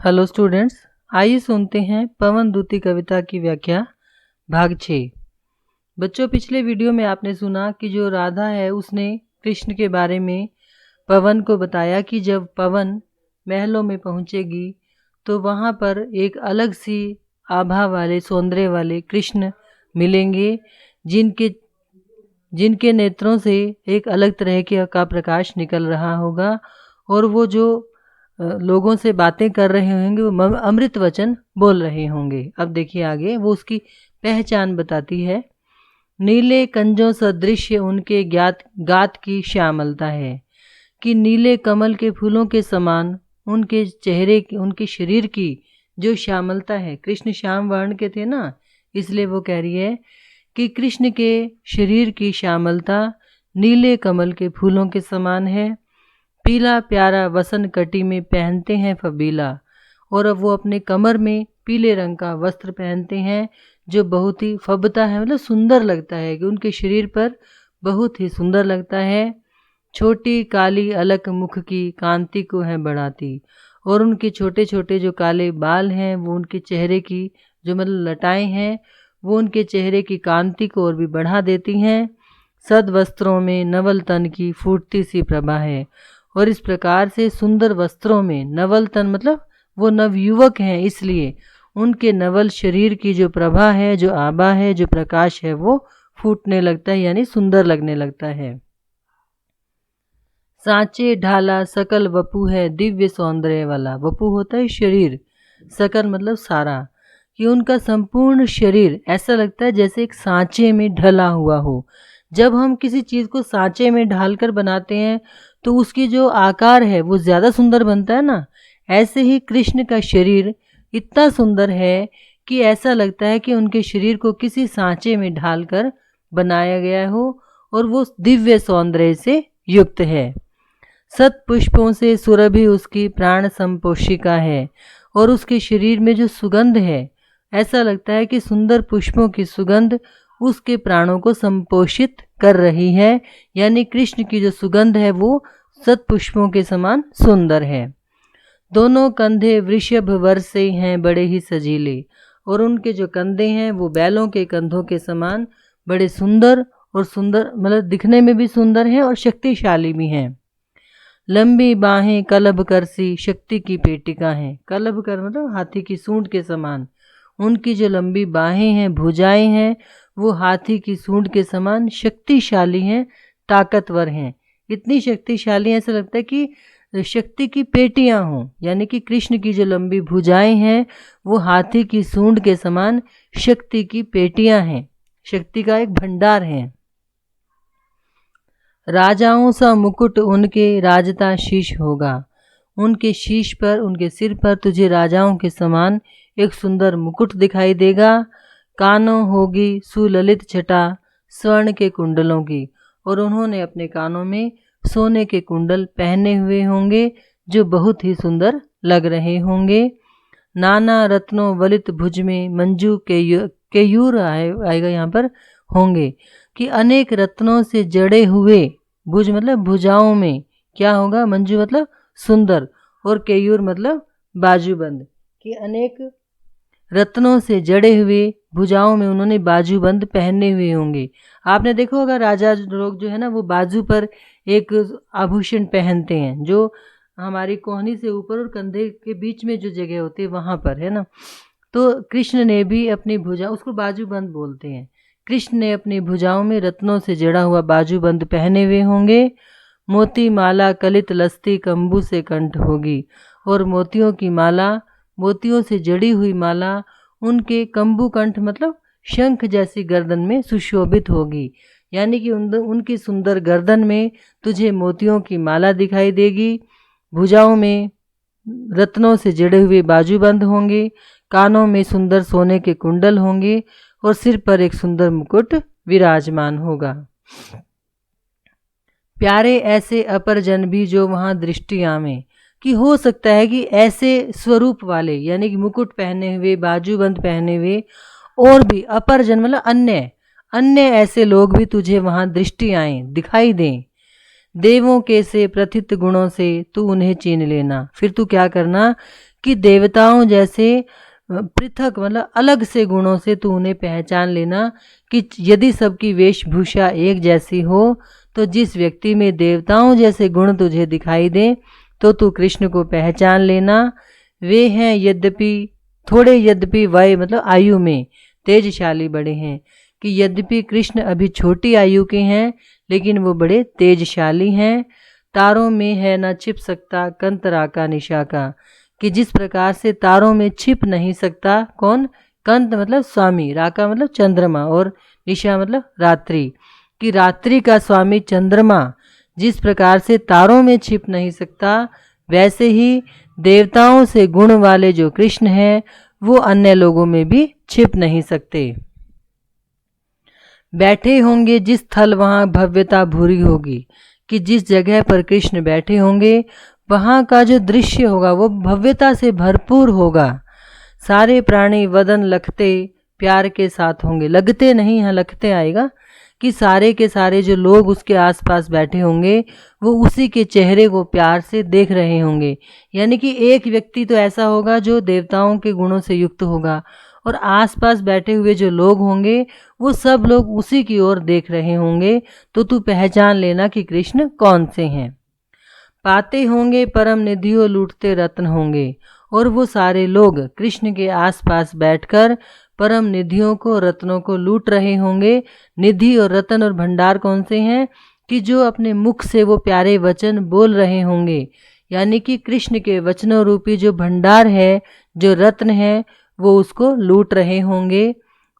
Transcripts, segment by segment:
Hello students, आइए सुनते हैं पवन दूती कविता की व्याख्या भाग 6। बच्चों, पिछले वीडियो में आपने सुना कि जो राधा है उसने कृष्ण के बारे में पवन को बताया कि जब पवन महलों में पहुंचेगी तो वहां पर एक अलग सी आभा वाले सौंदर्य वाले कृष्ण मिलेंगे, जिनके नेत्रों से एक अलग तरह का प्रकाश निकल रहा होगा और वो जो लोगों से बातें कर रहे होंगे वो अमृत वचन बोल रहे होंगे। अब देखिए आगे वो उसकी पहचान बताती है। नीले कंजों सदृश्य उनके गात की श्यामलता है कि नीले कमल के फूलों के समान उनके चेहरे की, उनके शरीर की जो श्यामलता है। कृष्ण श्याम वर्ण के थे ना, इसलिए वो कह रही है कि कृष्ण के शरीर की श्यामलता नीले कमल के फूलों के समान है। पीला प्यारा वसन कटी में पहनते हैं फबीला, और अब वो अपने कमर में पीले रंग का वस्त्र पहनते हैं जो बहुत ही फबता है, मतलब सुंदर लगता है कि उनके शरीर पर बहुत ही सुंदर लगता है। छोटी काली अलक मुख की कांति को है बढ़ाती, और उनके छोटे छोटे जो काले बाल हैं वो उनके चेहरे की जो मतलब लटाएं हैं वो उनके चेहरे की कांति को और भी बढ़ा देती हैं। सद वस्त्रों में नवल तन की फूटती सी प्रभा है, और इस प्रकार से सुंदर वस्त्रों में नवल तन मतलब वो नवयुवक हैं, इसलिए उनके नवल शरीर की जो प्रभा है, जो आभा है, जो प्रकाश है वो फूटने लगता है, यानी सुंदर लगने लगता है। सांचे ढाला सकल वपु है दिव्य सौंदर्य वाला। वपु होता है शरीर, सकल मतलब सारा, कि उनका संपूर्ण शरीर ऐसा लगता है जैसे एक सांचे में ढला हुआ हो। जब हम किसी चीज़ को सांचे में ढालकर बनाते हैं तो उसकी जो आकार है वो ज़्यादा सुंदर बनता है ना। ऐसे ही कृष्ण का शरीर इतना सुंदर है कि ऐसा लगता है कि उनके शरीर को किसी सांचे में ढालकर बनाया गया हो, और वो दिव्य सौंदर्य से युक्त है। सत पुष्पों से सुरभि उसकी प्राण संपोषिका है, और उसके शरीर में जो सुगंध है ऐसा लगता है कि सुंदर पुष्पों की सुगंध उसके प्राणों को संपोषित कर रही है, यानी कृष्ण की जो सुगंध है वो सतपुष्पों के समान सुंदर है। दोनों कंधे वृषभ वर से हैं बड़े ही सजीले, और उनके जो कंधे हैं वो बैलों के कंधों के समान बड़े सुंदर और सुंदर मतलब दिखने में भी सुंदर हैं और शक्तिशाली भी हैं। लंबी बाहें कलभ कर सी शक्ति की पेटिका हैं। कलभ कर मतलब हाथी की सूंड के समान उनकी जो लंबी बाहें हैं, भुजाएं हैं, वो हाथी की सूंड के समान शक्तिशाली हैं, ताकतवर हैं। इतनी शक्तिशाली ऐसा लगता है कि शक्ति की पेटियां हों, यानी कि कृष्ण की जो लंबी भुजाएं हैं वो हाथी की सूंड के समान शक्ति की पेटियां हैं, शक्ति का एक भंडार है। राजाओं सा मुकुट उनके राजता शीश होगा। उनके शीश पर, उनके सिर पर तुझे राजाओं के समान एक सुंदर मुकुट दिखाई देगा। कानों होगी सुललित छटा स्वर्ण के कुंडलों की, और उन्होंने अपने कानों में सोने के कुंडल पहने हुए होंगे जो बहुत ही सुंदर लग रहे होंगे। नाना रत्नों वलित भुज में मंजू केयूर आएगा यहाँ पर होंगे, कि अनेक रत्नों से जड़े हुए, भुज मतलब भुजाओं में क्या होगा, मंजू मतलब सुंदर, और केयूर मतलब बाजूबंद, कि अनेक रत्नों से जड़े हुए भुजाओं में उन्होंने बाजूबंद पहने हुए होंगे। आपने देखो होगा राजा लोग जो है ना वो बाजू पर एक आभूषण पहनते हैं जो हमारी कोहनी से ऊपर और कंधे के बीच में जो जगह होती है वहाँ पर, है ना। तो कृष्ण ने भी अपनी भुजा, उसको बाजूबंद बोलते हैं, कृष्ण ने अपनी भुजाओं में रत्नों से जड़ा हुआ बाजूबंद पहने हुए होंगे। मोती माला कलित लस्ती कंबू से कंठ होगी, और मोतियों की माला, मोतियों से जड़ी हुई माला उनके कंबू कंठ मतलब शंख जैसी गर्दन में सुशोभित होगी, यानी कि उनकी सुंदर गर्दन में तुझे मोतियों की माला दिखाई देगी। भुजाओं में रत्नों से जड़े हुए बाजूबंद होंगे, कानों में सुंदर सोने के कुंडल होंगे, और सिर पर एक सुंदर मुकुट विराजमान होगा। प्यारे ऐसे अपर जन भी जो वहाँ दृष्टि आवे, कि हो सकता है कि ऐसे स्वरूप वाले, यानी कि मुकुट पहने हुए, बाजूबंद पहने हुए और भी अपर जन मतलब अन्य ऐसे लोग भी तुझे वहाँ दृष्टि आए, दिखाई दें। देवों के से प्रथित गुणों से तू उन्हें चीन लेना। फिर तू क्या करना कि देवताओं जैसे पृथक मतलब अलग से गुणों से तू उन्हें पहचान लेना कि यदि सबकी वेशभूषा एक जैसी हो तो जिस व्यक्ति में देवताओं जैसे गुण तुझे दिखाई दे तो तू कृष्ण को पहचान लेना। वे हैं यद्यपि वय मतलब आयु में तेजशाली बड़े हैं, कि यद्यपि कृष्ण अभी छोटी आयु के हैं लेकिन वो बड़े तेजशाली हैं। तारों में है न छिप सकता कंतरा का निशा का, कि जिस प्रकार से तारों में छिप नहीं सकता कौन, कंत मतलब स्वामी, राका मतलब चंद्रमा और निशा मतलब रात्रि, कि रात्रि का स्वामी चंद्रमा जिस प्रकार से तारों में छिप नहीं सकता, वैसे ही देवताओं से गुण वाले जो कृष्ण हैं वो अन्य लोगों में भी छिप नहीं सकते। बैठे होंगे जिस स्थल वहाँ भव्यता भूरी होगी, कि जिस जगह पर कृष्ण बैठे होंगे वहाँ का जो दृश्य होगा वो भव्यता से भरपूर होगा। सारे प्राणी वदन लखते प्यार के साथ होंगे, लगते नहीं यहाँ लखते आएगा, कि सारे के सारे जो लोग उसके आसपास बैठे होंगे वो उसी के चेहरे को प्यार से देख रहे होंगे। यानी कि एक व्यक्ति तो ऐसा होगा जो देवताओं के गुणों से युक्त होगा और आसपास बैठे हुए जो लोग होंगे वो सब लोग उसी की ओर देख रहे होंगे। तो तू पहचान लेना कि कृष्ण कौन से हैं। पाते होंगे परम निधियों लूटते रत्न होंगे, और वो सारे लोग कृष्ण के आसपास बैठकर परम निधियों को रत्नों को लूट रहे होंगे। निधि और रत्न और भंडार कौन से हैं, कि जो अपने मुख से वो प्यारे वचन बोल रहे होंगे, यानी कि कृष्ण के वचनों रूपी जो भंडार है, जो रत्न है, वो उसको लूट रहे होंगे।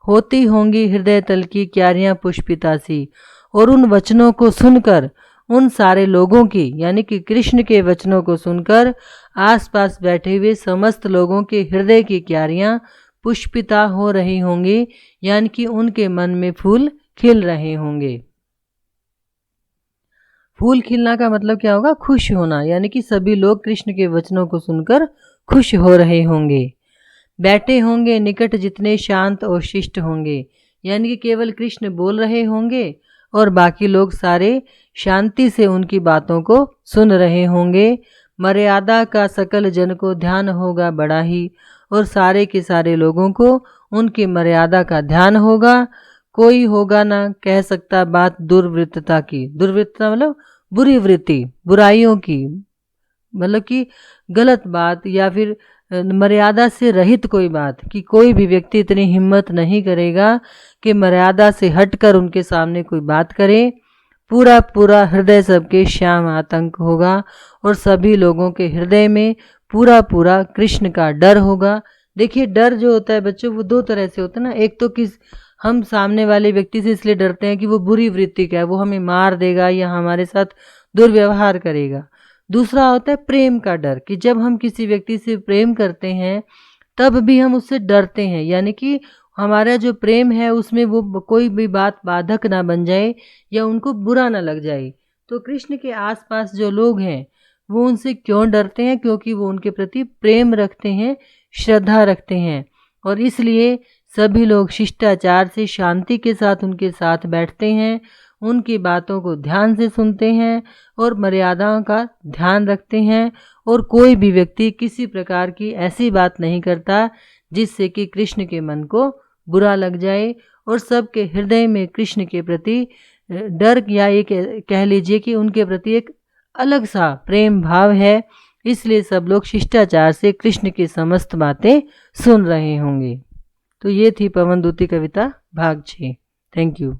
होती होंगी हृदय तल की क्यारियां पुष्पिता सी, और उन वचनों को सुनकर उन सारे लोगों की यानी कि कृष्ण के वचनों को सुनकर आसपास बैठे हुए समस्त लोगों के हृदय की क्यारियां पुष्पिता हो रही होंगी, यानी कि उनके मन में फूल खिल रहे होंगे। फूल खिलना का मतलब क्या होगा, खुश होना, यानी कि सभी लोग कृष्ण के वचनों को सुनकर खुश हो रहे होंगे। बैठे होंगे निकट जितने शांत और शिष्ट होंगे, यानी कि केवल कृष्ण बोल रहे होंगे और बाकी लोग सारे शांति से उनकी बातों को सुन रहे होंगे। मर्यादा का सकल जन को ध्यान होगा बड़ा ही, और सारे के सारे लोगों को उनकी मर्यादा का ध्यान होगा। कोई होगा ना कह सकता बात दुर्वृत्तता की, दुर्वृत्तता मतलब बुरी वृत्ति, बुराइयों की, मतलब कि गलत बात या फिर मर्यादा से रहित कोई बात, कि कोई भी व्यक्ति इतनी हिम्मत नहीं करेगा कि मर्यादा से हटकर उनके सामने कोई बात करे। पूरा पूरा हृदय सबके श्याम आतंक होगा, और सभी लोगों के हृदय में पूरा पूरा कृष्ण का डर होगा। देखिए डर जो होता है बच्चों वो दो तरह से होता है ना, एक तो किस हम सामने वाले व्यक्ति से इसलिए डरते हैं कि वो बुरी वृत्ति का है, वो हमें मार देगा या हमारे साथ दुर्व्यवहार करेगा। दूसरा होता है प्रेम का डर, कि जब हम किसी व्यक्ति से प्रेम करते हैं तब भी हम उससे डरते हैं, यानी कि हमारा जो प्रेम है उसमें वो कोई भी बात बाधक ना बन जाए या उनको बुरा ना लग जाए। तो कृष्ण के आसपास जो लोग हैं वो उनसे क्यों डरते हैं, क्योंकि वो उनके प्रति प्रेम रखते हैं, श्रद्धा रखते हैं, और इसलिए सभी लोग शिष्टाचार से शांति के साथ उनके साथ बैठते हैं, उनकी बातों को ध्यान से सुनते हैं और मर्यादाओं का ध्यान रखते हैं, और कोई भी व्यक्ति किसी प्रकार की ऐसी बात नहीं करता जिससे कि कृष्ण के मन को बुरा लग जाए, और सबके हृदय में कृष्ण के प्रति डर या ये कह लीजिए कि उनके प्रति एक अलग सा प्रेम भाव है। इसलिए सब लोग शिष्टाचार से कृष्ण की समस्त बातें सुन रहे होंगे। तो ये थी पवनदूती कविता भाग 6। Thank you.